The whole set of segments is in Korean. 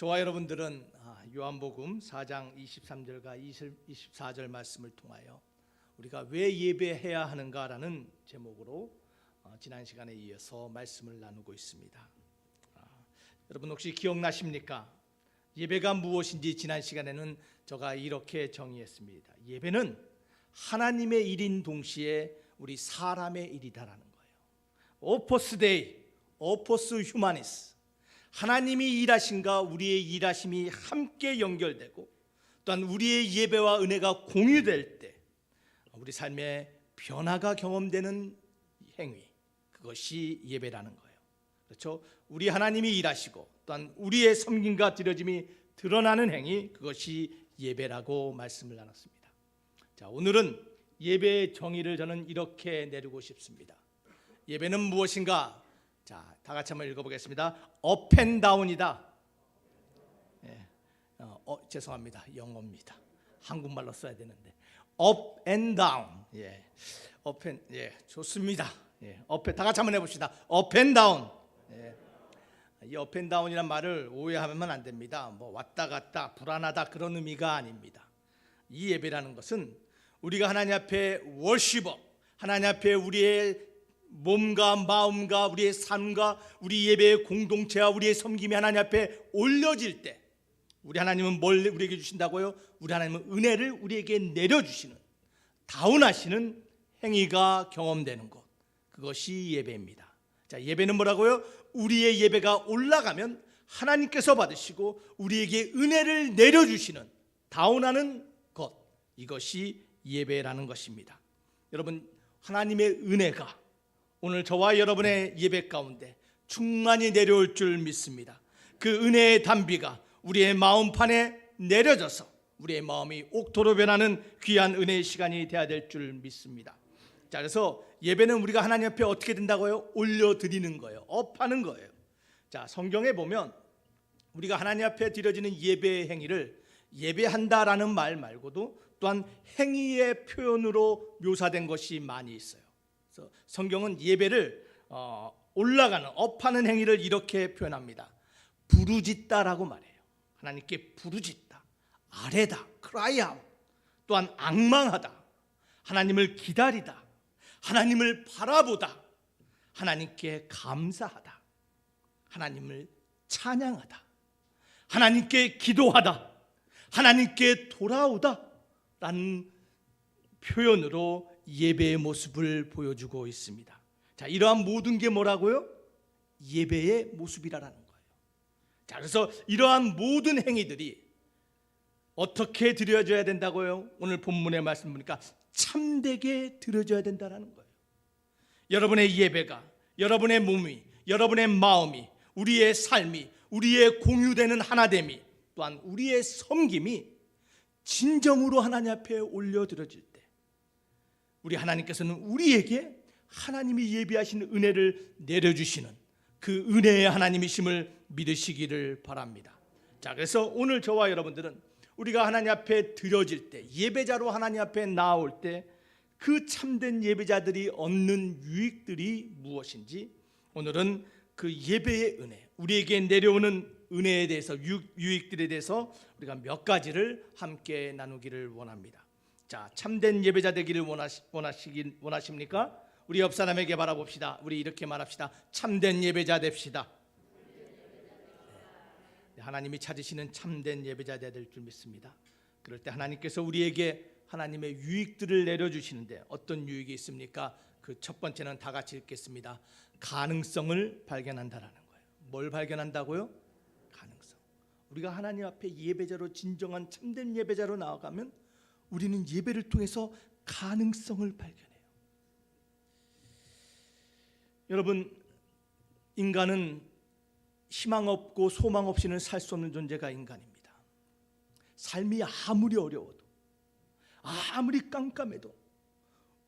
저와 여러분들은 요한복음 4장 23절과 24절 말씀을 통하여 우리가 왜 예배해야 하는가라는 제목으로 지난 시간에 이어서 말씀을 나누고 있습니다. 여러분 혹시 기억나십니까? 예배가 무엇인지 지난 시간에는 제가 이렇게 정의했습니다. 예배는 하나님의 일인 동시에 우리 사람의 일이다라는 거예요. 오포스 데이, 오포스 휴마니스. 하나님이 일하신가 우리의 일하심이 함께 연결되고 또한 우리의 예배와 은혜가 공유될 때 우리 삶의 변화가 경험되는 행위, 그것이 예배라는 거예요. 그렇죠? 우리 하나님이 일하시고 또한 우리의 섬김과 드려짐이 드러나는 행위, 그것이 예배라고 말씀을 나눴습니다. 자, 오늘은 예배의 정의를 저는 이렇게 내리고 싶습니다. 예배는 무엇인가? 자, 다 같이 한번 읽어보겠습니다. 업 앤 다운이다. 죄송합니다. 영어입니다. 한국말로 써야 되는데. 업 앤 다운. 업 앤, 좋습니다. 다 같이 한번 해봅시다. 업 앤 다운. 이 업 앤 다운이란 말을 오해하면 안 됩니다. 뭐 왔다 갔다 불안하다 그런 의미가 아닙니다. 이 예배라는 것은 우리가 하나님 앞에 워시버, 하나님 앞에 우리의 몸과 마음과 우리의 삶과 우리 예배의 공동체와 우리의 섬김이 하나님 앞에 올려질 때 우리 하나님은 뭘 우리에게 주신다고요? 우리 하나님은 은혜를 우리에게 내려주시는, 다운하시는 행위가 경험되는 것, 그것이 예배입니다. 자, 예배는 뭐라고요? 우리의 예배가 올라가면 하나님께서 받으시고 우리에게 은혜를 내려주시는, 다운하는 것, 이것이 예배라는 것입니다. 여러분, 하나님의 은혜가 오늘 저와 여러분의 예배 가운데 충만히 내려올 줄 믿습니다. 그 은혜의 단비가 우리의 마음판에 내려져서 우리의 마음이 옥토로 변하는 귀한 은혜의 시간이 되어야 될 줄 믿습니다. 자, 그래서 예배는 우리가 하나님 앞에 어떻게 된다고요? 올려드리는 거예요. 업하는 거예요. 자, 성경에 보면 우리가 하나님 앞에 드려지는 예배의 행위를 예배한다라는 말 말고도 또한 행위의 표현으로 묘사된 것이 많이 있어요. 그래서 성경은 예배를 올라가는, 업하는 행위를 이렇게 표현합니다. 부르짖다라고 말해요. 하나님께 부르짖다, 아뢰다, cry out. 또한 앙망하다, 하나님을 기다리다, 하나님을 바라보다, 하나님께 감사하다, 하나님을 찬양하다, 하나님께 기도하다, 하나님께 돌아오다 라는 표현으로 예배의 모습을 보여주고 있습니다. 자, 이러한 모든 게 뭐라고요? 예배의 모습이라는 거예요. 자, 그래서 이러한 모든 행위들이 어떻게 드려져야 된다고요? 오늘 본문의 말씀 보니까 참되게 드려져야 된다는 거예요. 여러분의 예배가, 여러분의 몸이, 여러분의 마음이, 우리의 삶이, 우리의 공유되는 하나됨이, 또한 우리의 섬김이 진정으로 하나님 앞에 올려드려질 때 우리 하나님께서는 우리에게 하나님이 예비하신 은혜를 내려주시는 그 은혜의 하나님이심을 믿으시기를 바랍니다. 자, 그래서 오늘 저와 여러분들은 우리가 하나님 앞에 드려질 때, 예배자로 하나님 앞에 나올 때 그 참된 예배자들이 얻는 유익들이 무엇인지, 오늘은 그 예배의 은혜, 우리에게 내려오는 은혜에 대해서, 유익들에 대해서 우리가 몇 가지를 함께 나누기를 원합니다. 자, 참된 예배자 되기를 원하십니까? 우리 옆 사람에게 바라봅시다. 우리 이렇게 말합시다. 참된 예배자 됩시다. 하나님이 찾으시는 참된 예배자 되어야 될 줄 믿습니다. 그럴 때 하나님께서 우리에게 하나님의 유익들을 내려주시는데 어떤 유익이 있습니까? 그 첫 번째는 다 같이 읽겠습니다. 가능성을 발견한다라는 거예요. 뭘 발견한다고요? 가능성. 우리가 하나님 앞에 예배자로, 진정한 참된 예배자로 나아가면 우리는 예배를 통해서 가능성을 발견해요. 여러분, 인간은 희망 없고 소망 없이는 살 수 없는 존재가 인간입니다. 삶이 아무리 어려워도, 아무리 깜깜해도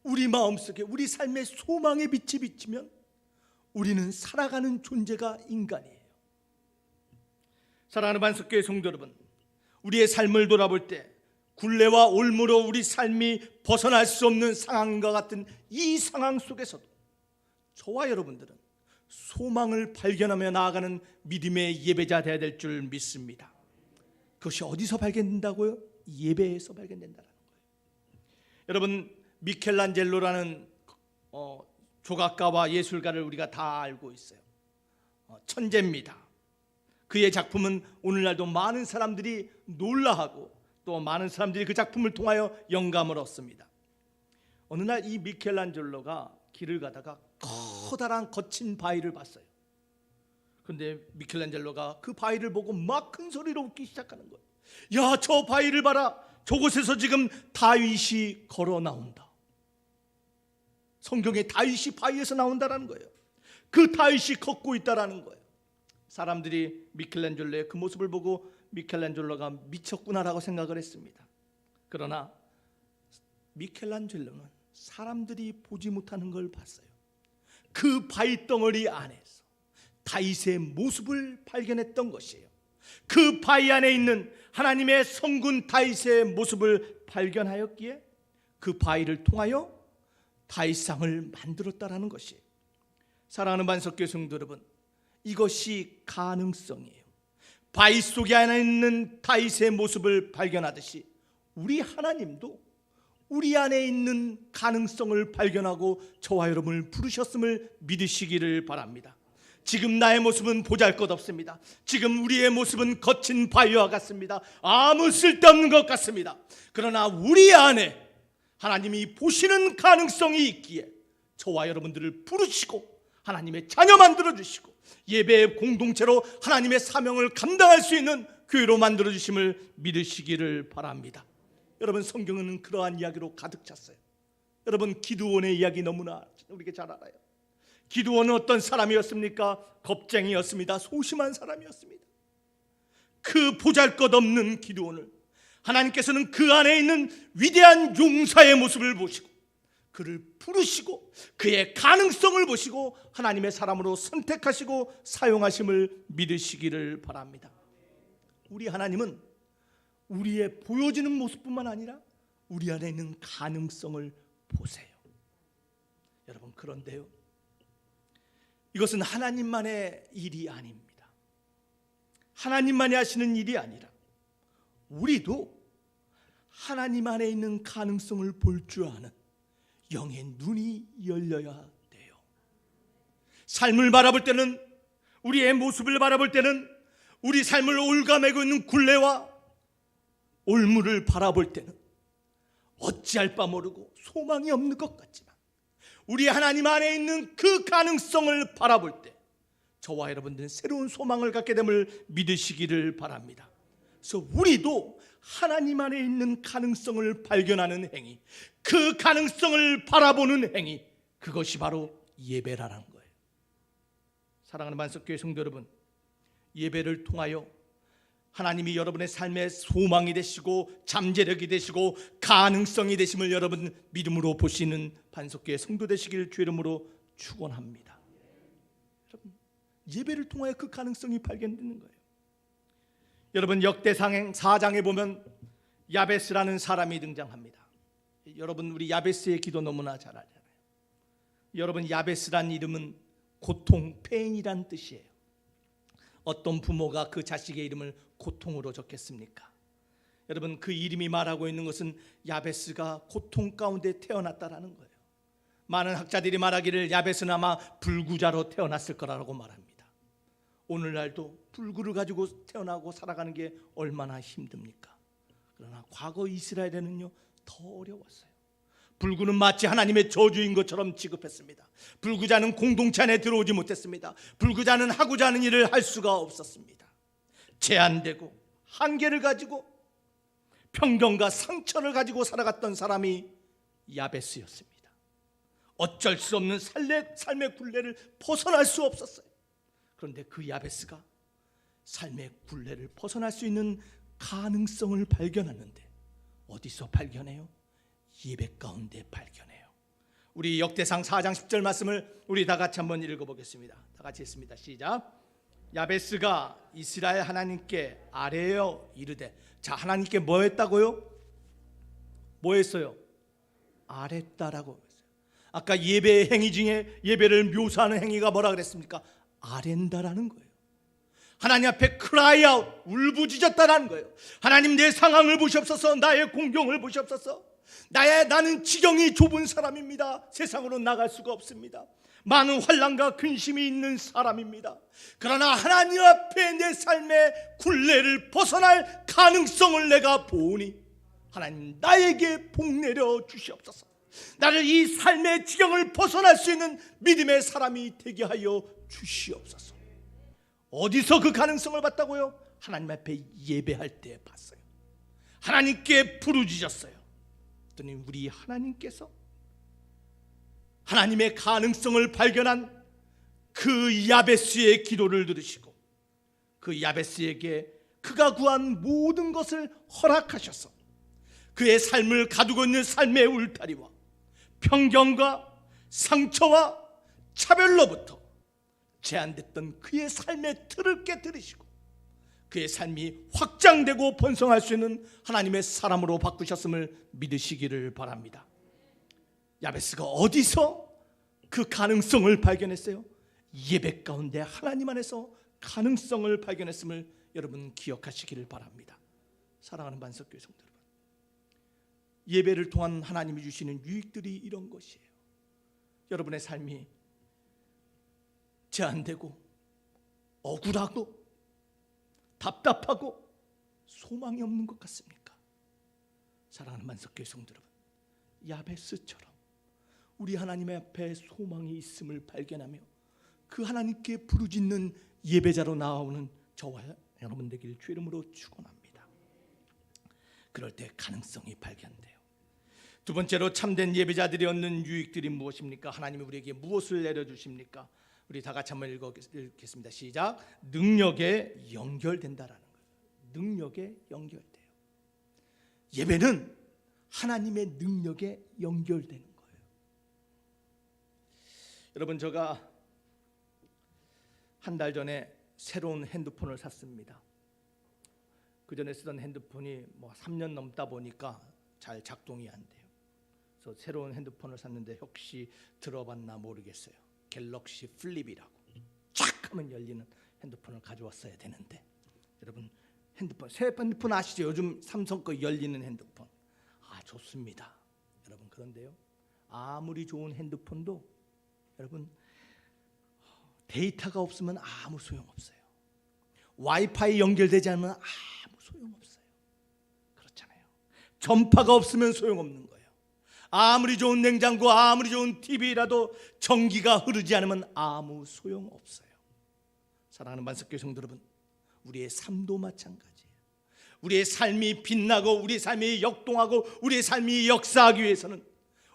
우리 마음속에 우리 삶의 소망의 빛이 비치면 우리는 살아가는 존재가 인간이에요. 사랑하는 반석교회 성도 여러분, 우리의 삶을 돌아볼 때 굴레와 올무로 우리 삶이 벗어날 수 없는 상황과 같은 이 상황 속에서도 저와 여러분들은 소망을 발견하며 나아가는 믿음의 예배자 되어야 될 줄 믿습니다. 그것이 어디서 발견된다고요? 예배에서 발견된다는 거예요. 여러분, 미켈란젤로라는 조각가와 예술가를 우리가 다 알고 있어요. 천재입니다. 그의 작품은 오늘날도 많은 사람들이 놀라하고 또 많은 사람들이 그 작품을 통하여 영감을 얻습니다. 어느 날 이 미켈란젤로가 길을 가다가 커다란 거친 바위를 봤어요. 그런데 미켈란젤로가 그 바위를 보고 막 큰 소리로 웃기 시작하는 거예요. 야, 저 바위를 봐라. 저곳에서 지금 다윗이 걸어 나온다. 성경에 다윗이 바위에서 나온다라는 거예요. 그 다윗이 걷고 있다라는 거예요. 사람들이 미켈란젤로의 그 모습을 보고 미켈란젤로가 미쳤구나라고 생각을 했습니다. 그러나 미켈란젤로는 사람들이 보지 못하는 걸 봤어요. 그 바위 덩어리 안에서 다윗의 모습을 발견했던 것이에요. 그 바위 안에 있는 하나님의 성군 다윗의 모습을 발견하였기에 그 바위를 통하여 다윗상을 만들었다라는 것이에요. 사랑하는 반석교 성도 여러분, 이것이 가능성이에요. 바위 속에 안에 있는 다윗의 모습을 발견하듯이 우리 하나님도 우리 안에 있는 가능성을 발견하고 저와 여러분을 부르셨음을 믿으시기를 바랍니다. 지금 나의 모습은 보잘것없습니다. 지금 우리의 모습은 거친 바위와 같습니다. 아무 쓸데없는 것 같습니다. 그러나 우리 안에 하나님이 보시는 가능성이 있기에 저와 여러분들을 부르시고 하나님의 자녀 만들어주시고 예배의 공동체로 하나님의 사명을 감당할 수 있는 교회로 만들어주심을 믿으시기를 바랍니다. 여러분, 성경은 그러한 이야기로 가득 찼어요. 여러분, 기드온의 이야기 너무나 우리가 잘 알아요. 기드온은 어떤 사람이었습니까? 겁쟁이였습니다. 소심한 사람이었습니다. 그 보잘것없는 기드온을 하나님께서는 그 안에 있는 위대한 용사의 모습을 보시고 그를 부르시고 그의 가능성을 보시고 하나님의 사람으로 선택하시고 사용하심을 믿으시기를 바랍니다. 우리 하나님은 우리의 보여지는 모습뿐만 아니라 우리 안에 있는 가능성을 보세요. 여러분, 그런데요, 이것은 하나님만의 일이 아닙니다. 하나님만이 하시는 일이 아니라 우리도 하나님 안에 있는 가능성을 볼 줄 아는 영의 눈이 열려야 돼요. 삶을 바라볼 때는, 우리의 모습을 바라볼 때는, 우리 삶을 올가매고 있는 굴레와 올무를 바라볼 때는 어찌할 바 모르고 소망이 없는 것 같지만 우리 하나님 안에 있는 그 가능성을 바라볼 때 저와 여러분들은 새로운 소망을 갖게 됨을 믿으시기를 바랍니다. 그래서 우리도 하나님 안에 있는 가능성을 발견하는 행위, 그 가능성을 바라보는 행위, 그것이 바로 예배라는 거예요. 사랑하는 만석교회 성도 여러분, 예배를 통하여 하나님이 여러분의 삶의 소망이 되시고 잠재력이 되시고 가능성이 되심을 여러분 믿음으로 보시는 반석교회 성도 되시길 주 이름으로 축원합니다. 여러분, 예배를 통하여 그 가능성이 발견되는 거예요. 여러분, 역대상 4장에 보면 야베스라는 사람이 등장합니다. 여러분, 우리 야베스의 기도 너무나 잘 알잖아요. 여러분, 야베스란 이름은 고통, 페인이란 뜻이에요. 어떤 부모가 그 자식의 이름을 고통으로 적겠습니까? 여러분, 그 이름이 말하고 있는 것은 야베스가 고통 가운데 태어났다라는 거예요. 많은 학자들이 말하기를 야베스는 아마 불구자로 태어났을 거라고 말합니다. 오늘날도 불구를 가지고 태어나고 살아가는 게 얼마나 힘듭니까? 그러나 과거 이스라엘에는요 더 어려웠어요. 불구는 마치 하나님의 저주인 것처럼 취급했습니다. 불구자는 공동체 안에 들어오지 못했습니다. 불구자는 하고자 하는 일을 할 수가 없었습니다. 제한되고 한계를 가지고 편견과 상처를 가지고 살아갔던 사람이 야베스였습니다. 어쩔 수 없는 삶의 굴레를 벗어날 수 없었어요. 그런데 그 야베스가 삶의 굴레를 벗어날 수 있는 가능성을 발견하는데 어디서 발견해요? 예배 가운데 발견해요. 우리 역대상 4장 10절 말씀을 우리 다 같이 한번 읽어보겠습니다. 다 같이 했습니다. 시작. 야베스가 이스라엘 하나님께 아뢰어 이르되. 자, 하나님께 뭐 했다고요? 뭐 했어요? 아뢰다라고 했어요. 아까 예배 행위 중에 예배를 묘사하는 행위가 뭐라 그랬습니까? 아렌다라는 거예요. 하나님 앞에 cry out, 울부짖었다라는 거예요. 하나님, 내 상황을 보시옵소서. 나의 공경을 보시옵소서. 나는 지경이 좁은 사람입니다. 세상으로 나갈 수가 없습니다. 많은 환난과 근심이 있는 사람입니다. 그러나 하나님 앞에 내 삶의 굴레를 벗어날 가능성을 내가 보니 하나님, 나에게 복 내려 주시옵소서. 나를 이 삶의 지경을 벗어날 수 있는 믿음의 사람이 되게 하여 주시옵소서. 어디서 그 가능성을 봤다고요? 하나님 앞에 예배할 때 봤어요. 하나님께 부르짖었어요. 그랬더니 우리 하나님께서 하나님의 가능성을 발견한 그 야베스의 기도를 들으시고 그 야베스에게 그가 구한 모든 것을 허락하셔서 그의 삶을 가두고 있는 삶의 울타리와 편견과 상처와 차별로부터 제한됐던 그의 삶의 틀을 깨뜨리시고 그의 삶이 확장되고 번성할 수 있는 하나님의 사람으로 바꾸셨음을 믿으시기를 바랍니다. 야베스가 어디서 그 가능성을 발견했어요? 예배 가운데 하나님 안에서 가능성을 발견했음을 여러분 기억하시기를 바랍니다. 사랑하는 반석교회 성도 여러분, 예배를 통한 하나님이 주시는 유익들이 이런 것이에요. 여러분의 삶이 제한되고 억울하고 답답하고 소망이 없는 것 같습니까? 사랑하는 만석교회 성도 여러분, 야베스처럼 우리 하나님의 앞에 소망이 있음을 발견하며 그 하나님께 부르짖는 예배자로 나오는 저와 여러분 되길 주 이름으로 축원합니다. 그럴 때 가능성이 발견돼요. 두 번째로 참된 예배자들이 얻는 유익들이 무엇입니까? 하나님이 우리에게 무엇을 내려주십니까? 우리 다 같이 한번 읽겠습니다. 시작. 능력에 연결된다라는 거예요. 능력에 연결돼요. 예배는 하나님의 능력에 연결되는 거예요. 여러분, 제가 한 달 전에 새로운 핸드폰을 샀습니다. 그 전에 쓰던 핸드폰이 3년 넘다 보니까 잘 작동이 안 돼요. 그래서 새로운 핸드폰을 샀는데 혹시 들어봤나 모르겠어요. 갤럭시 플립이라고 쫙 하면 열리는 핸드폰을 가져왔어야 되는데, 여러분 새 핸드폰 아시죠? 요즘 삼성 거 열리는 핸드폰 좋습니다. 여러분, 그런데요, 아무리 좋은 핸드폰도 여러분 데이터가 없으면 아무 소용없어요. 와이파이 연결되지 않으면 아무 소용없어요. 그렇잖아요. 전파가 없으면 소용없는 거예요. 아무리 좋은 냉장고, 아무리 좋은 TV라도 전기가 흐르지 않으면 아무 소용없어요. 사랑하는 만석교회 성도 여러분, 우리의 삶도 마찬가지예요. 우리의 삶이 빛나고 우리의 삶이 역동하고 우리의 삶이 역사하기 위해서는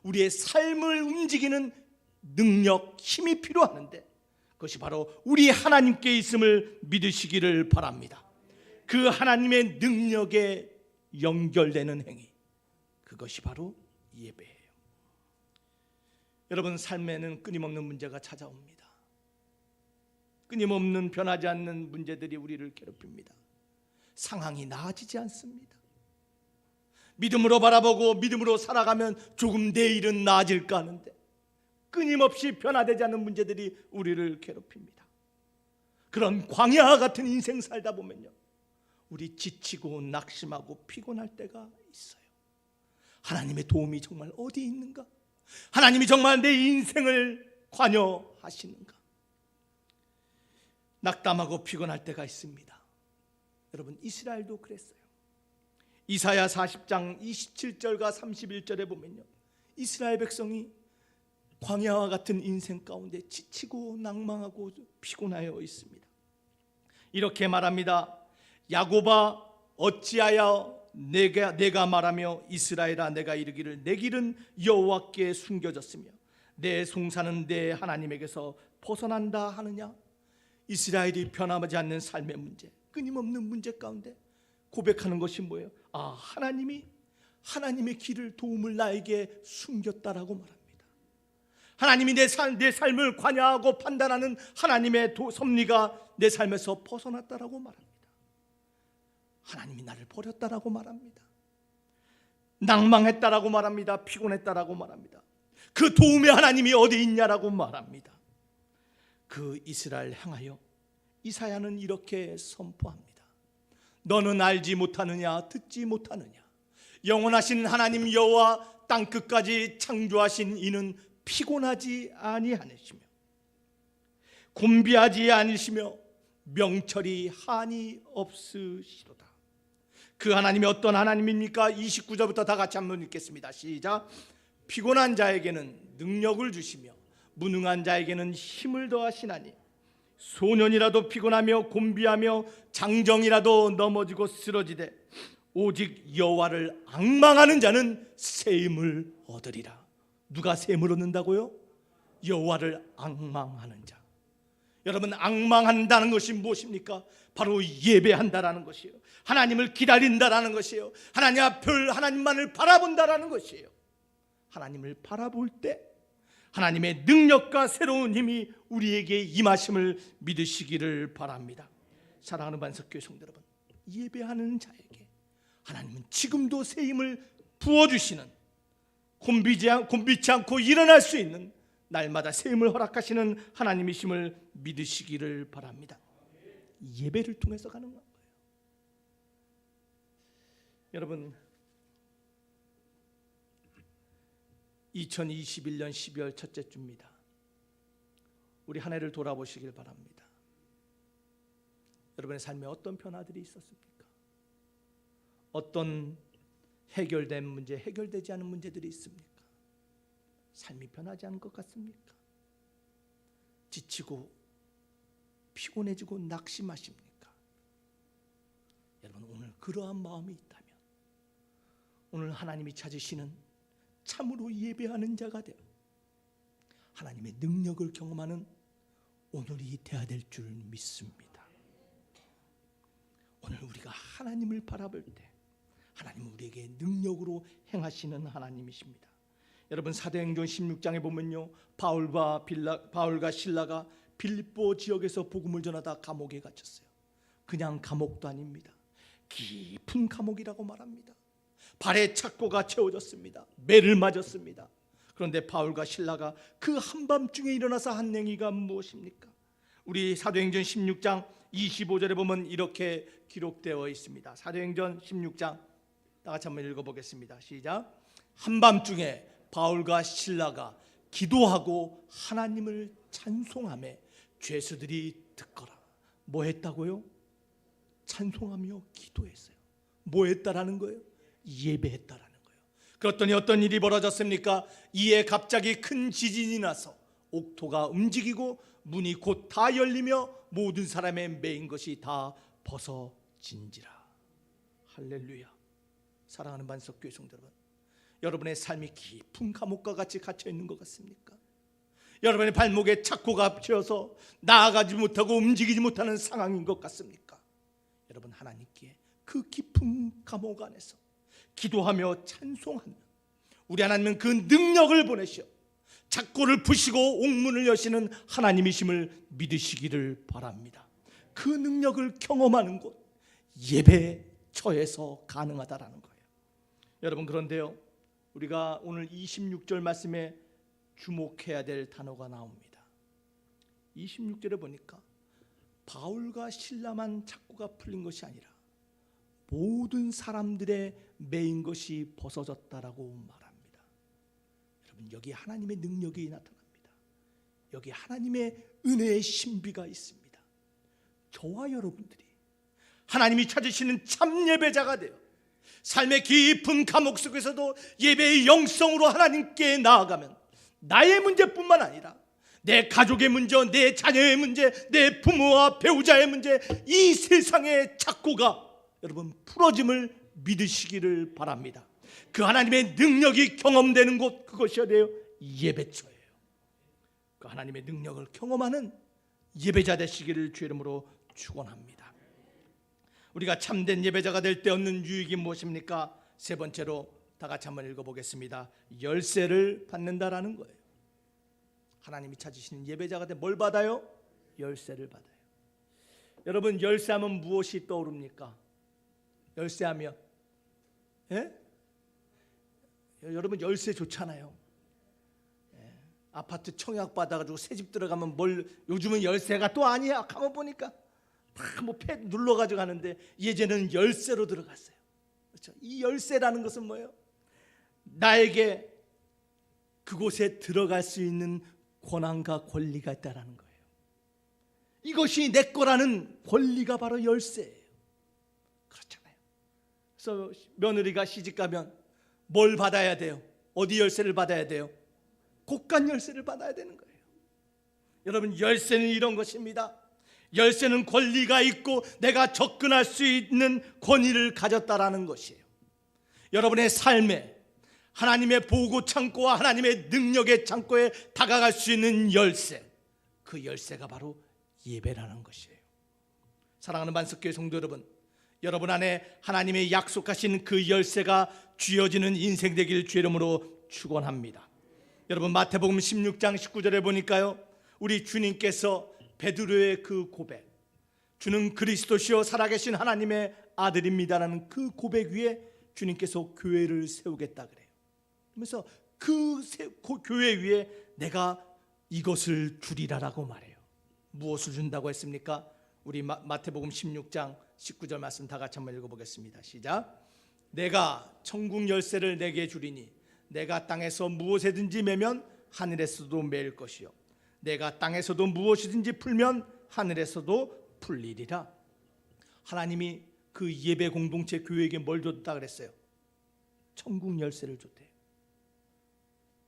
우리의 삶을 움직이는 능력, 힘이 필요하는데 그것이 바로 우리 하나님께 있음을 믿으시기를 바랍니다. 그 하나님의 능력에 연결되는 행위, 그것이 바로 예배예요. 여러분, 삶에는 끊임없는 문제가 찾아옵니다. 끊임없는 변하지 않는 문제들이 우리를 괴롭힙니다. 상황이 나아지지 않습니다. 믿음으로 바라보고 믿음으로 살아가면 조금 내일은 나아질까 하는데 끊임없이 변화되지 않는 문제들이 우리를 괴롭힙니다. 그런 광야 같은 인생 살다 보면요, 우리 지치고 낙심하고 피곤할 때가 있어요. 하나님의 도움이 정말 어디 있는가? 하나님이 정말 내 인생을 관여하시는가? 낙담하고 피곤할 때가 있습니다. 여러분, 이스라엘도 그랬어요. 이사야 40장 27절과 31절에 보면요, 이스라엘 백성이 광야와 같은 인생 가운데 지치고 낭망하고 피곤하여 있습니다. 이렇게 말합니다. 야곱아, 어찌하여 내가 말하며 이스라엘아, 내가 이르기를 내 길은 여호와께 숨겨졌으며 내 송사는 내 하나님에게서 벗어난다 하느냐? 이스라엘이 변하지 않는 삶의 문제, 끊임없는 문제 가운데 고백하는 것이 뭐예요? 하나님의 길을, 도움을 나에게 숨겼다라고 말합니다. 하나님이 내 삶을 관여하고 판단하는 하나님의 섭리가 내 삶에서 벗어났다라고 말합니다. 하나님이 나를 버렸다라고 말합니다. 낭망했다라고 말합니다. 피곤했다라고 말합니다. 그 도움의 하나님이 어디 있냐라고 말합니다. 그 이스라엘 향하여 이사야는 이렇게 선포합니다. 너는 알지 못하느냐, 듣지 못하느냐. 영원하신 하나님 여호와 땅끝까지 창조하신 이는 피곤하지 아니하시며 곤비하지 아니시며 명철이 한이 없으시로다. 그 하나님이 어떤 하나님입니까? 29절부터 다 같이 한번 읽겠습니다. 시작. 피곤한 자에게는 능력을 주시며 무능한 자에게는 힘을 더하시나니 소년이라도 피곤하며 곤비하며 장정이라도 넘어지고 쓰러지되 오직 여호와를 앙망하는 자는 새 힘을 얻으리라. 누가 새 힘을 얻는다고요? 여호와를 앙망하는 자. 여러분, 앙망한다는 것이 무엇입니까? 바로 예배한다라는 것이에요. 하나님을 기다린다라는 것이에요. 하나님만을 바라본다라는 것이에요. 하나님을 바라볼 때 하나님의 능력과 새로운 힘이 우리에게 임하심을 믿으시기를 바랍니다. 사랑하는 반석교회 성도 여러분, 예배하는 자에게 하나님은 지금도 새 힘을 부어주시는, 곤비치 않고 일어날 수 있는 날마다 새 힘을 허락하시는 하나님이심을 믿으시기를 바랍니다. 예배를 통해서 가능한 거예요. 여러분, 2021년 12월 첫째 주입니다. 우리 한 해를 돌아보시길 바랍니다. 여러분의 삶에 어떤 변화들이 있었습니까? 어떤 해결된 문제, 해결되지 않은 문제들이 있습니까? 삶이 변하지 않은 것 같습니까? 지치고 피곤해지고 낙심하십니까? 여러분, 오늘 그러한 마음이 있다면 오늘 하나님이 찾으시는 참으로 예배하는 자가 되어 하나님의 능력을 경험하는 오늘이 되어야 될 줄 믿습니다. 오늘 우리가 하나님을 바라볼 때 하나님은 우리에게 능력으로 행하시는 하나님이십니다. 여러분, 사도행전 16장에 보면요, 바울과 실라가 빌립보 지역에서 복음을 전하다 감옥에 갇혔어요. 그냥 감옥도 아닙니다. 깊은 감옥이라고 말합니다. 발에 착고가 채워졌습니다. 매를 맞았습니다. 그런데 바울과 실라가 그 한밤중에 일어나서 한 행위가 무엇입니까? 우리 사도행전 16장 25절에 보면 이렇게 기록되어 있습니다. 사도행전 16장 다 같이 한번 읽어보겠습니다. 시작. 한밤중에 바울과 실라가 기도하고 하나님을 찬송하며 죄수들이 듣거라. 뭐 했다고요? 찬송하며 기도했어요. 뭐 했다라는 거예요? 예배했다라는 거예요. 그랬더니 어떤 일이 벌어졌습니까? 이에 갑자기 큰 지진이 나서 옥토가 움직이고 문이 곧 다 열리며 모든 사람의 매인 것이 다 벗어진지라. 할렐루야. 사랑하는 반석교회 성도 여러분, 여러분의 삶이 깊은 감옥과 같이 갇혀 있는 것 같습니까? 여러분의 발목에 착고가 채워서 나아가지 못하고 움직이지 못하는 상황인 것 같습니까? 여러분, 하나님께 그 깊은 감옥 안에서 기도하며 찬송하며 우리 하나님은 그 능력을 보내셔 착고를 푸시고 옥문을 여시는 하나님이심을 믿으시기를 바랍니다. 그 능력을 경험하는 곳, 예배처에서 가능하다라는 거예요. 여러분, 그런데요, 우리가 오늘 26절 말씀에 주목해야 될 단어가 나옵니다. 26절에 보니까 바울과 실라만 착고가 풀린 것이 아니라 모든 사람들의 매인 것이 벗어졌다라고 말합니다. 여러분, 여기 하나님의 능력이 나타납니다. 여기 하나님의 은혜의 신비가 있습니다. 저와 여러분들이 하나님이 찾으시는 참 예배자가 되어 삶의 깊은 감옥 속에서도 예배의 영성으로 하나님께 나아가면 나의 문제뿐만 아니라 내 가족의 문제, 내 자녀의 문제, 내 부모와 배우자의 문제, 이 세상의 착고가 여러분 풀어짐을 믿으시기를 바랍니다. 그 하나님의 능력이 경험되는 곳, 그것이 어디예요? 예배처예요. 그 하나님의 능력을 경험하는 예배자 되시기를 주의 이름으로 축원합니다. 우리가 참된 예배자가 될 때 얻는 유익이 무엇입니까? 세 번째로 다 같이 한번 읽어보겠습니다. 열쇠를 받는다라는 거예요. 하나님이 찾으시는 예배자가 돼 뭘 받아요? 열쇠를 받아요. 여러분, 열쇠하면 무엇이 떠오릅니까? 열쇠하면, 예? 여러분, 열쇠 좋잖아요. 예? 아파트 청약 받아가지고 새 집 들어가면 뭘 요즘은 열쇠가 또 아니야. 가만 보니까 다 뭐 패 눌러가지고 하는데 예전에는 열쇠로 들어갔어요. 그렇죠? 이 열쇠라는 것은 뭐예요? 나에게 그곳에 들어갈 수 있는 권한과 권리가 있다라는 거예요. 이것이 내 거라는 권리가 바로 열쇠예요. 그렇잖아요. 그래서 며느리가 시집가면 뭘 받아야 돼요? 어디 열쇠를 받아야 돼요? 곳간 열쇠를 받아야 되는 거예요. 여러분, 열쇠는 이런 것입니다. 열쇠는 권리가 있고 내가 접근할 수 있는 권위를 가졌다라는 것이에요. 여러분의 삶에 하나님의 보고 창고와 하나님의 능력의 창고에 다가갈 수 있는 열쇠, 그 열쇠가 바로 예배라는 것이에요. 사랑하는 만석교회 성도 여러분, 여러분 안에 하나님의 약속하신 그 열쇠가 쥐어지는 인생 되길 주의 이름으로 축원합니다. 여러분, 마태복음 16장 19절에 보니까요, 우리 주님께서 베드로의 그 고백, 주는 그리스도시요 살아계신 하나님의 아들입니다라는 그 고백 위에 주님께서 교회를 세우겠다 그래요. 그래서 그 교회 위에 내가 이것을 주리라라고 말해요. 무엇을 준다고 했습니까? 우리 마태복음 16장 19절 말씀 다 같이 한번 읽어보겠습니다. 시작. 내가 천국 열쇠를 내게 주리니 내가 땅에서 무엇이든지 매면 하늘에서도 매일 것이요 내가 땅에서도 무엇이든지 풀면 하늘에서도 풀리리라. 하나님이 그 예배 공동체 교회에게 뭘 줬다 그랬어요? 천국 열쇠를 줬대요.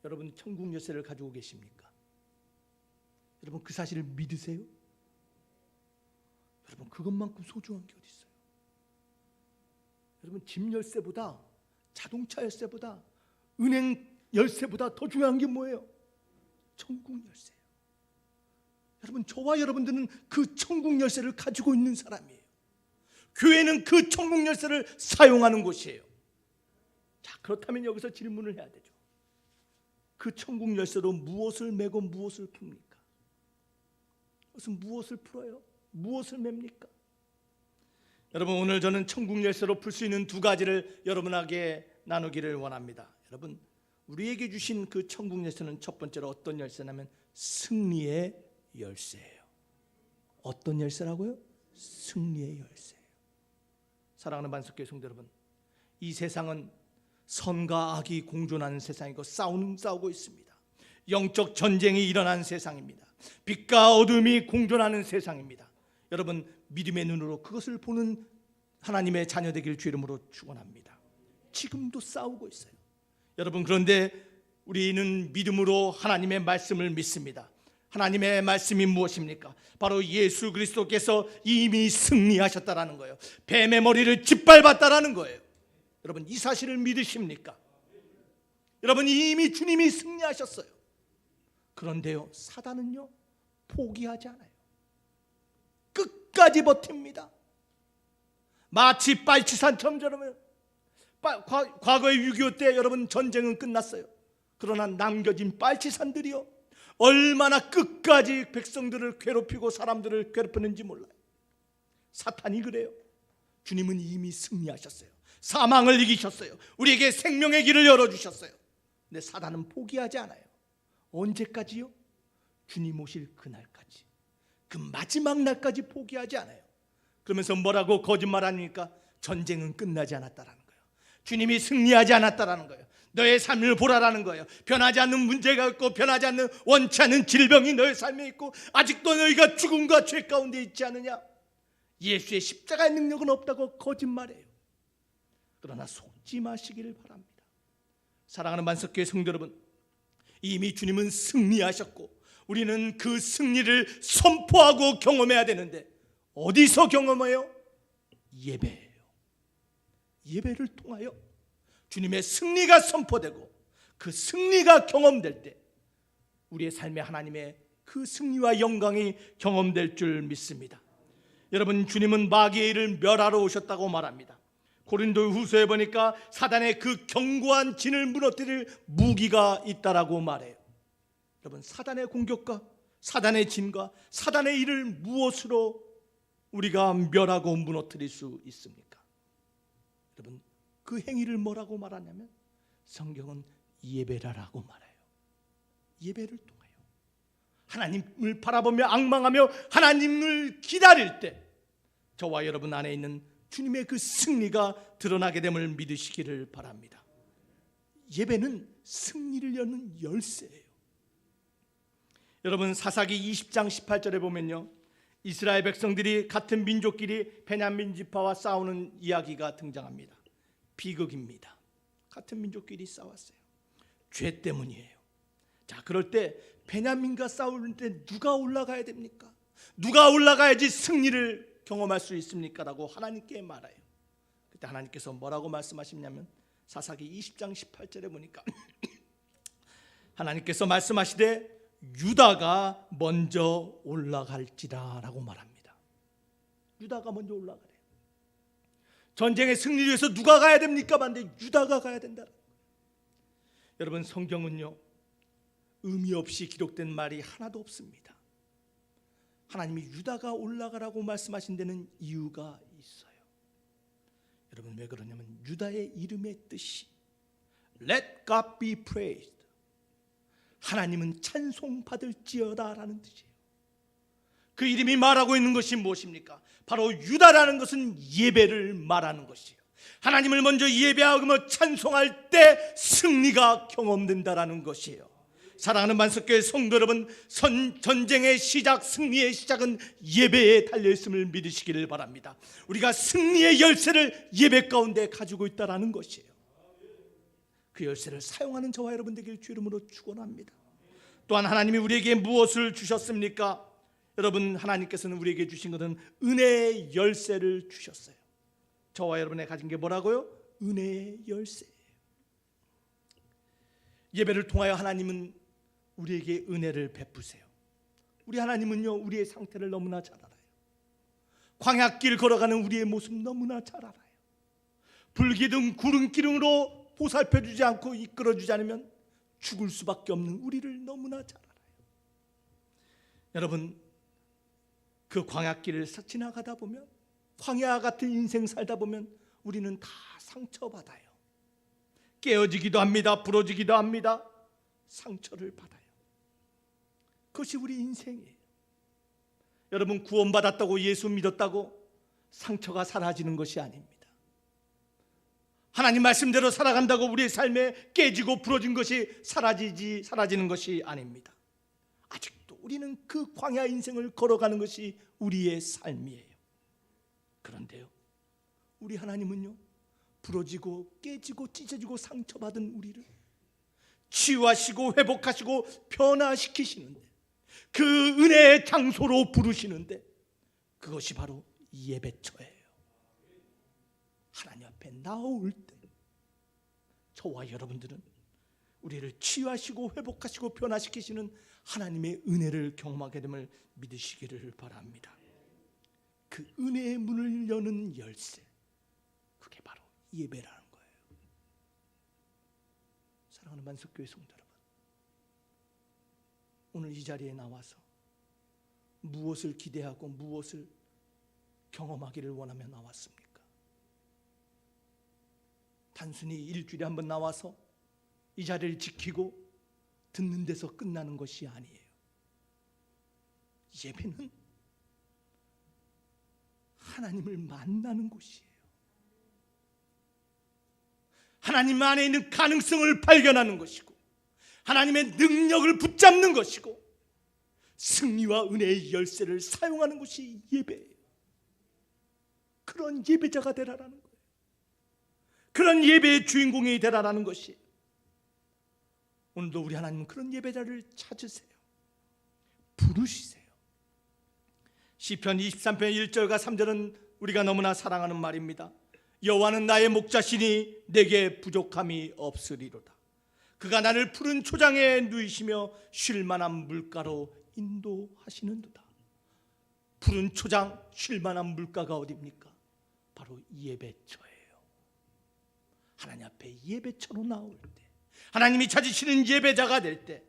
여러분, 천국 열쇠를 가지고 계십니까? 여러분, 그 사실을 믿으세요? 여러분, 그것만큼 소중한 게 어디 있어요? 여러분, 집 열쇠보다, 자동차 열쇠보다, 은행 열쇠보다 더 중요한 게 뭐예요? 천국 열쇠예요. 여러분, 저와 여러분들은 그 천국 열쇠를 가지고 있는 사람이에요. 교회는 그 천국 열쇠를 사용하는 곳이에요. 자, 그렇다면 여기서 질문을 해야 되죠. 그 천국 열쇠로 무엇을 매고 무엇을 풉니까? 무슨 무엇을 풀어요? 무엇을 맵니까? 여러분, 오늘 저는 천국 열쇠로 풀 수 있는 두 가지를 여러분에게 나누기를 원합니다. 여러분, 우리에게 주신 그 천국 열쇠는 첫 번째로 어떤 열쇠냐면 승리의 열쇠예요. 어떤 열쇠라고요? 승리의 열쇠예요. 사랑하는 만석교회 성도 여러분, 이 세상은 선과 악이 공존하는 세상이고 싸우고 있습니다. 영적 전쟁이 일어나는 세상입니다. 빛과 어둠이 공존하는 세상입니다. 여러분, 믿음의 눈으로 그것을 보는 하나님의 자녀 되길 주 이름으로 축원합니다. 지금도 싸우고 있어요. 여러분, 그런데 우리는 믿음으로 하나님의 말씀을 믿습니다. 하나님의 말씀이 무엇입니까? 바로 예수 그리스도께서 이미 승리하셨다라는 거예요. 뱀의 머리를 짓밟았다라는 거예요. 여러분, 이 사실을 믿으십니까? 여러분, 이미 주님이 승리하셨어요. 그런데요, 사단은요 포기하지 않아요. 끝까지 버팁니다. 마치 빨치산처럼. 여러분, 과거의 6.25 때 여러분 전쟁은 끝났어요. 그러나 남겨진 빨치산들이요 얼마나 끝까지 백성들을 괴롭히고 사람들을 괴롭히는지 몰라요. 사탄이 그래요. 주님은 이미 승리하셨어요. 사망을 이기셨어요. 우리에게 생명의 길을 열어주셨어요. 근데 사단은 포기하지 않아요. 언제까지요? 주님 오실 그날까지, 그 마지막 날까지 포기하지 않아요. 그러면서 뭐라고 거짓말하니까 전쟁은 끝나지 않았다라는 거예요. 주님이 승리하지 않았다라는 거예요. 너의 삶을 보라라는 거예요. 변하지 않는 문제가 있고 변하지 않는 원치 않는 질병이 너의 삶에 있고 아직도 너희가 죽음과 죄 가운데 있지 않느냐? 예수의 십자가의 능력은 없다고 거짓말해요. 그러나 속지 마시기를 바랍니다. 사랑하는 만석교회 성도 여러분, 이미 주님은 승리하셨고 우리는 그 승리를 선포하고 경험해야 되는데 어디서 경험해요? 예배예요. 예배를 통하여 주님의 승리가 선포되고 그 승리가 경험될 때 우리의 삶에 하나님의 그 승리와 영광이 경험될 줄 믿습니다. 여러분, 주님은 마귀의 일을 멸하러 오셨다고 말합니다. 고린도 후서에 보니까 사단의 그 견고한 진을 무너뜨릴 무기가 있다라고 말해요. 여러분, 사단의 공격과 사단의 진과 사단의 일을 무엇으로 우리가 멸하고 무너뜨릴 수 있습니까? 여러분, 그 행위를 뭐라고 말하냐면 성경은 예배라라고 말해요. 예배를 통하여. 하나님을 바라보며 앙망하며 하나님을 기다릴 때 저와 여러분 안에 있는 주님의 그 승리가 드러나게 됨을 믿으시기를 바랍니다. 예배는 승리를 여는 열쇠예요. 여러분, 사사기 20장 18절에 보면요, 이스라엘 백성들이 같은 민족끼리 베냐민 지파와 싸우는 이야기가 등장합니다. 비극입니다. 같은 민족끼리 싸웠어요. 죄 때문이에요. 자, 그럴 때 베냐민과 싸울 때 누가 올라가야 됩니까? 누가 올라가야지 승리를 경험할 수 있습니까? 라고 하나님께 말해요. 그때 하나님께서 뭐라고 말씀하시냐면 사사기 20장 18절에 보니까 하나님께서 말씀하시되 유다가 먼저 올라갈지라 라고 말합니다. 유다가 먼저 올라가래요. 전쟁의 승리를 위해서 누가 가야 됩니까? 반대 유다가 가야 된다. 여러분, 성경은요 의미 없이 기록된 말이 하나도 없습니다. 하나님이 유다가 올라가라고 말씀하신 데는 이유가 있어요. 여러분, 왜 그러냐면 유다의 이름의 뜻이 Let God be praised, 하나님은 찬송받을지어다 라는 뜻이에요. 그 이름이 말하고 있는 것이 무엇입니까? 바로 유다라는 것은 예배를 말하는 것이에요. 하나님을 먼저 예배하며 찬송할 때 승리가 경험된다라는 것이에요. 사랑하는 만석교회 성도 여러분, 전쟁의 시작, 승리의 시작은 예배에 달려있음을 믿으시기를 바랍니다. 우리가 승리의 열쇠를 예배 가운데 가지고 있다는 것이에요. 그 열쇠를 사용하는 저와 여러분 되길 주 이름으로 축원합니다. 또한 하나님이 우리에게 무엇을 주셨습니까? 여러분, 하나님께서는 우리에게 주신 것은 은혜의 열쇠를 주셨어요. 저와 여러분의 가진 게 뭐라고요? 은혜의 열쇠예요. 예배를 통하여 하나님은 우리에게 은혜를 베푸세요. 우리 하나님은요 우리의 상태를 너무나 잘 알아요. 광야길 걸어가는 우리의 모습 너무나 잘 알아요. 불기둥 구름기둥으로 보살펴주지 않고 이끌어주지 않으면 죽을 수밖에 없는 우리를 너무나 잘 알아요. 여러분, 그 광야길을 지나가다 보면, 광야 같은 인생 살다 보면 우리는 다 상처받아요. 깨어지기도 합니다. 부러지기도 합니다. 상처를 받아요. 그것이 우리 인생이에요. 여러분, 구원받았다고 예수 믿었다고 상처가 사라지는 것이 아닙니다. 하나님 말씀대로 살아간다고 우리의 삶에 깨지고 부러진 것이 사라지는 것이 아닙니다. 아직도 우리는 그 광야 인생을 걸어가는 것이 우리의 삶이에요. 그런데요, 우리 하나님은요 부러지고 깨지고 찢어지고 상처받은 우리를 치유하시고 회복하시고 변화시키시는데, 그 은혜의 장소로 부르시는데, 그것이 바로 예배처예요. 하나님 앞에 나올 때 저와 여러분들은 우리를 치유하시고 회복하시고 변화시키시는 하나님의 은혜를 경험하게 됨을 믿으시기를 바랍니다. 그 은혜의 문을 여는 열쇠, 그게 바로 예배라는 거예요. 사랑하는 만석교회 성도 여러분, 오늘 이 자리에 나와서 무엇을 기대하고 무엇을 경험하기를 원하며 나왔습니까? 단순히 일주일에 한 번 나와서 이 자리를 지키고 듣는 데서 끝나는 것이 아니에요. 예배는 하나님을 만나는 곳이에요. 하나님 안에 있는 가능성을 발견하는 것이고, 하나님의 능력을 붙잡는 것이고, 승리와 은혜의 열쇠를 사용하는 것이 예배예요. 그런 예배자가 되라라는 거예요. 그런 예배의 주인공이 되라라는 것이. 오늘도 우리 하나님은 그런 예배자를 찾으세요. 부르시세요. 시편 23편 1절과 3절은 우리가 너무나 사랑하는 말입니다. 여호와는 나의 목자시니 내게 부족함이 없으리로다. 그가 나를 푸른 초장에 누이시며 쉴 만한 물가로 인도하시는도다. 푸른 초장, 쉴 만한 물가가 어디입니까? 바로 예배처예요. 하나님 앞에 예배처로 나올 때, 하나님이 찾으시는 예배자가 될 때,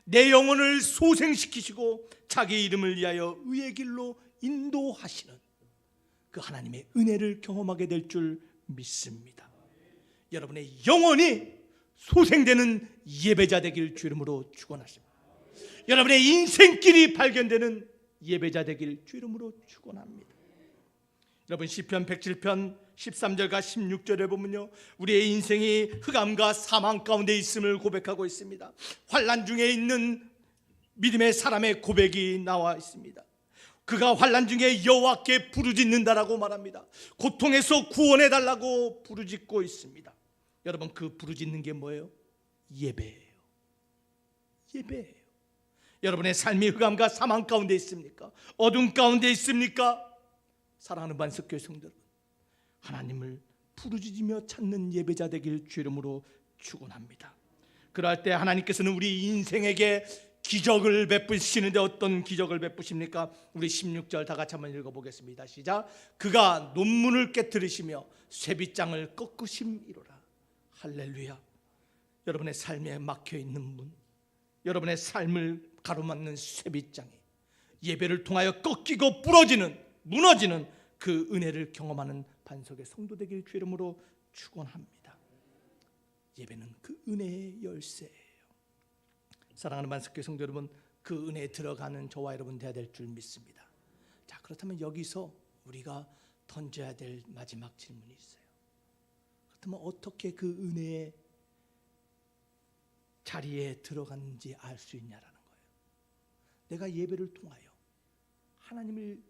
내 영혼을 소생시키시고 자기 이름을 위하여 의의 길로 인도하시는 그 하나님의 은혜를 경험하게 될 줄 믿습니다. 여러분의 영혼이 소생되는 예배자 되길 주 이름으로 축원하십니다. 여러분의 인생길이 발견되는 예배자 되길 주 이름으로 축원합니다. 여러분 시편 107편 13절과 16절에 보면요, 우리의 인생이 흑암과 사망 가운데 있음을 고백하고 있습니다. 환난 중에 있는 믿음의 사람의 고백이 나와 있습니다. 그가 환난 중에 여호와께 부르짖는다라고 말합니다. 고통에서 구원해 달라고 부르짖고 있습니다. 여러분 그 부르짖는 게 뭐예요? 예배예요. 예배예요. 여러분의 삶이 흑암과 사망 가운데 있습니까? 어둠 가운데 있습니까? 사랑하는 반석교회 성도 여러분, 하나님을 부르짖으며 찾는 예배자 되길 주 이름으로 축원합니다. 그럴 때 하나님께서는 우리 인생에게 기적을 베푸시는데 어떤 기적을 베푸십니까? 우리 16절 다 같이 한번 읽어보겠습니다. 시작. 그가 논문을 깨뜨리시며 쇠빗장을 꺾으심이로라. 할렐루야. 여러분의 삶에 막혀있는 문, 여러분의 삶을 가로막는 쇠빗장이 예배를 통하여 꺾이고 부러지는, 무너지는 그 은혜를 경험하는 반석의 성도 되길 주 이름으로 축원합니다. 예배는 그 은혜의 열쇠예요. 사랑하는 반석교회 성도 여러분, 그 은혜에 들어가는 저와 여러분 되어야 될 줄 믿습니다. 자, 그렇다면 여기서 우리가 던져야 될 마지막 질문이 있어요. 그렇다면 어떻게 그 은혜의 자리에 들어갔는지 알 수 있냐라는 거예요. 내가 예배를 통하여 하나님을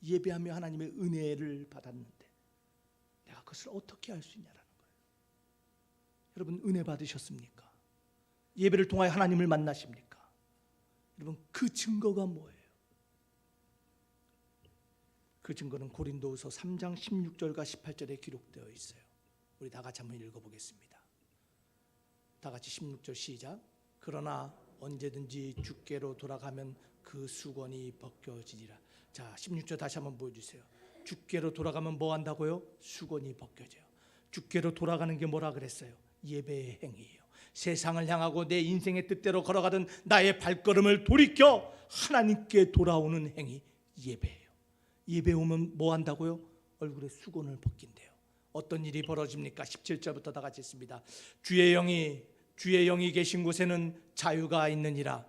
예배하며 하나님의 은혜를 받았는데 내가 그것을 어떻게 알 수 있냐라는 거예요. 여러분 은혜 받으셨습니까? 예배를 통하여 하나님을 만나십니까? 여러분 그 증거가 뭐예요? 그 증거는 고린도후서 3장 16절과 18절에 기록되어 있어요. 우리 다 같이 한번 읽어보겠습니다. 다 같이 16절 시작. 그러나 언제든지 주께로 돌아가면 그 수건이 벗겨지리라. 자, 16절 다시 한번 보여주세요. 주께로 돌아가면 뭐 한다고요? 수건이 벗겨져요. 주께로 돌아가는 게 뭐라 그랬어요? 예배의 행위예요. 세상을 향하고 내 인생의 뜻대로 걸어가던 나의 발걸음을 돌이켜 하나님께 돌아오는 행위, 예배예요. 예배 오면 뭐 한다고요? 얼굴에 수건을 벗긴대요. 어떤 일이 벌어집니까? 17절부터 다 같이 있습니다. 주의 영이 계신 곳에는 자유가 있느니라.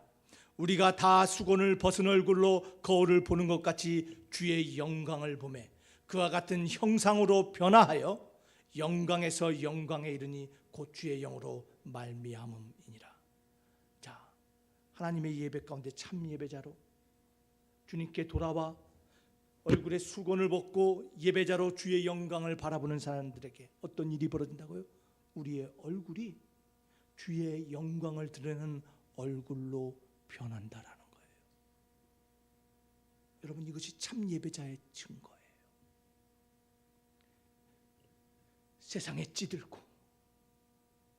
우리가 다 수건을 벗은 얼굴로 거울을 보는 것 같이 주의 영광을 보매 그와 같은 형상으로 변화하여 영광에서 영광에 이르니 곧 주의 영으로 말미암음이니라. 자, 하나님의 예배 가운데 참 예배자로 주님께 돌아와 얼굴에 수건을 벗고 예배자로 주의 영광을 바라보는 사람들에게 어떤 일이 벌어진다고요? 우리의 얼굴이 주의 영광을 드러내는 얼굴로 변한다라는 거예요. 여러분 이것이 참 예배자의 증거예요. 세상에 찌들고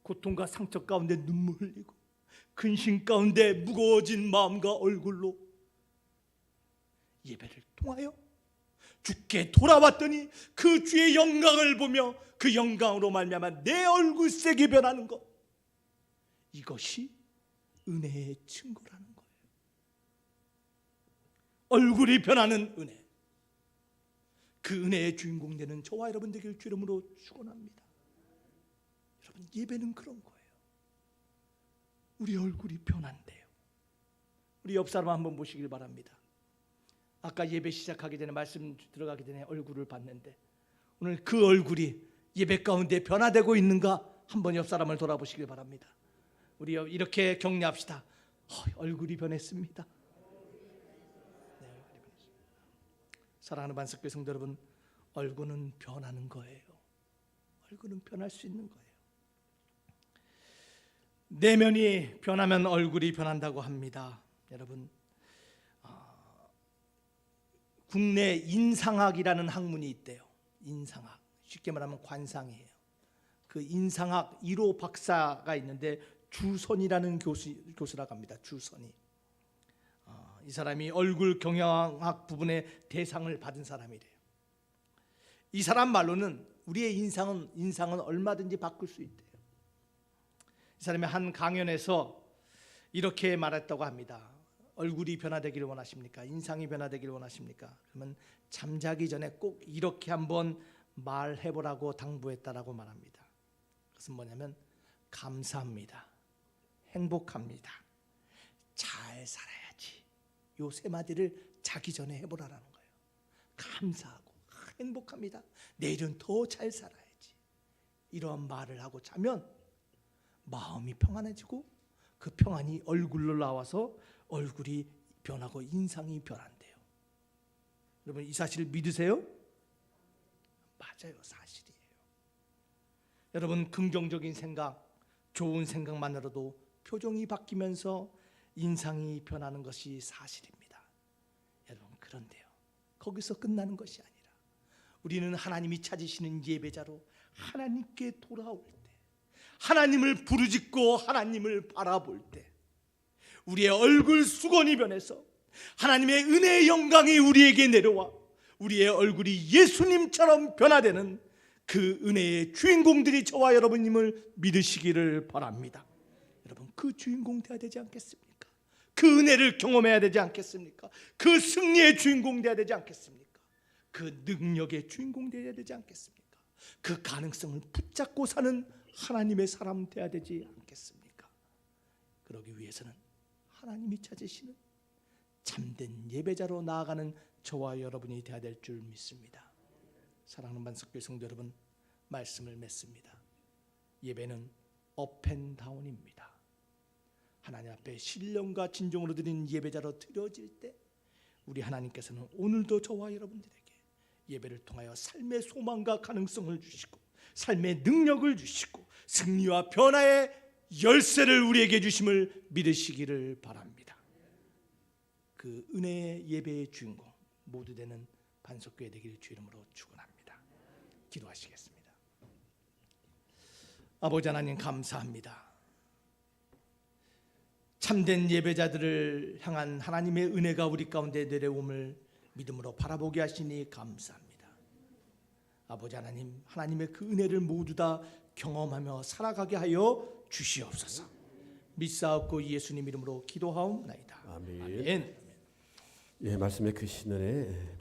고통과 상처 가운데 눈물 흘리고 근심 가운데 무거워진 마음과 얼굴로 예배를 통하여 주께 돌아왔더니 그 주의 영광을 보며 그 영광으로 말미암아 내 얼굴색이 변하는 것, 이것이 은혜의 증거라는 거예요. 얼굴이 변하는 은혜, 그 은혜의 주인공 되는 저와 여러분 되길 주 이름으로 축원합니다. 여러분 예배는 그런 거예요. 우리 얼굴이 변한대요. 우리 옆 사람 한번 보시길 바랍니다. 아까 예배 시작하기 전에 말씀 들어가기 전에 얼굴을 봤는데 오늘 그 얼굴이 예배 가운데 변화되고 있는가 한번 옆 사람을 돌아보시길 바랍니다. 우리 이렇게 격려합시다. 얼굴이 변했습니다. 네, 얼굴이 변했습니다. 사랑하는 반석교회 성도 여러분, 얼굴은 변하는 거예요. 얼굴은 변할 수 있는 거예요. 내면이 변하면 얼굴이 변한다고 합니다. 여러분 국내 인상학이라는 학문이 있대요. 인상학, 쉽게 말하면 관상이에요. 그 인상학 1호 박사가 있는데 주선이라는 교수라고 합니다. 주선이. 이 사람이 얼굴 경영학 부분에 대상을 받은 사람이래요. 이 사람 말로는 우리의 인상은 얼마든지 바꿀 수 있대요. 이 사람이 한 강연에서 이렇게 말했다고 합니다. 얼굴이 변화되기를 원하십니까? 인상이 변화되기를 원하십니까? 그러면 잠자기 전에 꼭 이렇게 한번 말해보라고 당부했다라고 말합니다. 그것은 뭐냐면 감사합니다, 행복합니다, 잘 살아야지. 요 세 마디를 자기 전에 해보라라는 거예요. 감사하고 행복합니다. 내일은 더 잘 살아야지. 이러한 말을 하고 자면 마음이 평안해지고 그 평안이 얼굴로 나와서 얼굴이 변하고 인상이 변한대요. 여러분 이 사실을 믿으세요? 맞아요. 사실이에요. 여러분 긍정적인 생각, 좋은 생각만으로도 표정이 바뀌면서 인상이 변하는 것이 사실입니다. 여러분 그런데요. 거기서 끝나는 것이 아니라 우리는 하나님이 찾으시는 예배자로 하나님께 돌아올 때, 하나님을 부르짖고 하나님을 바라볼 때 우리의 얼굴 수건이 변해서 하나님의 은혜의 영광이 우리에게 내려와 우리의 얼굴이 예수님처럼 변화되는 그 은혜의 주인공들이 저와 여러분님을 믿으시기를 바랍니다. 여러분 그 주인공 되어야 되지 않겠습니까? 그 은혜를 경험해야 되지 않겠습니까? 그 승리의 주인공 되어야 되지 않겠습니까? 그 능력의 주인공 되어야 되지 않겠습니까? 그 가능성을 붙잡고 사는 하나님의 사람 되어야 되지 않겠습니까? 그러기 위해서는 하나님이 찾으시는 참된 예배자로 나아가는 저와 여러분이 되어야 될 줄 믿습니다. 사랑하는 반석교회 성도 여러분, 말씀을 맺습니다. 예배는 업앤다운입니다. 하나님 앞에 신령과 진정으로 드리는 예배자로 드려질 때 우리 하나님께서는 오늘도 저와 여러분들에게 예배를 통하여 삶의 소망과 가능성을 주시고 삶의 능력을 주시고 승리와 변화의 열쇠를 우리에게 주심을 믿으시기를 바랍니다. 그 은혜의 예배의 주인공 모두 되는 반석교회 되기를 주 이름으로 축원합니다. 기도하시겠습니다. 아버지 하나님 감사합니다. 참된 예배자들을 향한 하나님의 은혜가 우리 가운데 내려옴을 믿음으로 바라보게 하시니 감사합니다. 아버지 하나님, 하나님의 그 은혜를 모두 다 경험하며 살아가게 하여 주시옵소서. 믿사옵고 예수님 이름으로 기도하옵나이다. 아멘. 아멘. 예, 말씀의 그 신원에